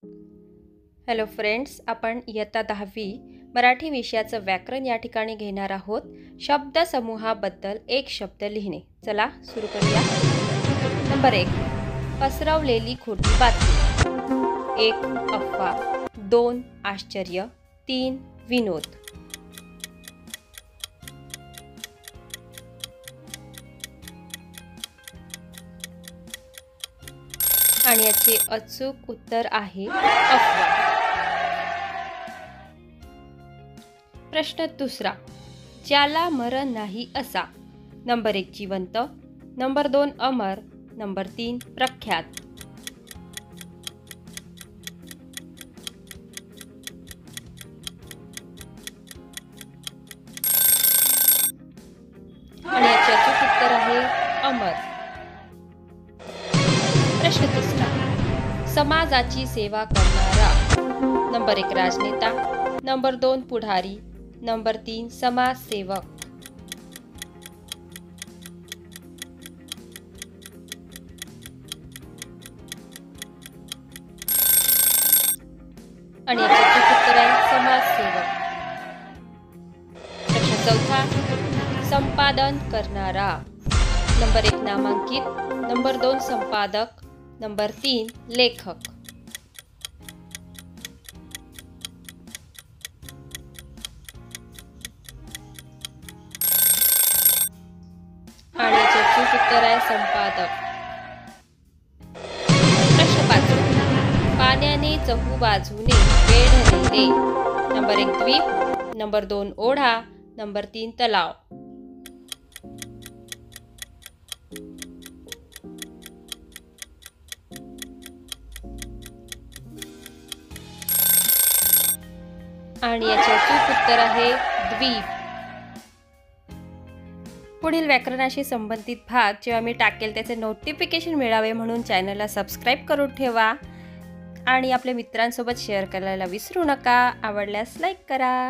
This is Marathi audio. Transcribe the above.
हॅलो फ्रेंड्स, आपण इयत्ता 10वी मराठी विषयाचं व्याकरण या ठिकाणी घेणार आहोत. शब्दसमूहाबद्दल एक शब्द लिहिणे. चला सुरू करूया. नंबर 1, पसरवलेली खोटी बातमी. 1, अफवा. 2, आश्चर्य. 3, विनोद. आणि याचे अचूक उत्तर आहे अफवा. प्रश्न दुसरा, ज्याला मरण नाही असा. नंबर 1, जिवंत. नंबर 2, अमर. नंबर 3, प्रख्यात. आणि याचे अचूक उत्तर आहे अमर. प्रश्न तिसरा, समाजाची सेवा करणारा. नंबर 1, राजनेता. नंबर 2, पुढारी. नंबर 3, समाजसेवक. आणि याचे अचूक उत्तर आहे समाजसेवक. प्रश्न चौथा, संपादन करणारा. नंबर 1, नामांकित. नंबर 2, संपादक. नंबर 3, लेखक. आणि याचे अचूक उत्तर आहे संपादक. प्रश्न 5, पाण्याने चहूबाजूने वेढलेले. नंबर 1, द्वीप. नंबर 2, ओढा. नंबर 3, तलाव. आणि याचे अचूक उत्तर आहे द्वीप. पुढील व्याकरणाशी संबंधित भाग जेव्हा मी टाकेल त्याचे नोटिफिकेशन मिळावे म्हणून चॅनलला सबस्क्राईब करून ठेवा आणि आपल्या मित्रांसोबत शेअर करायला विसरू नका. आवडल्यास लाईक करा.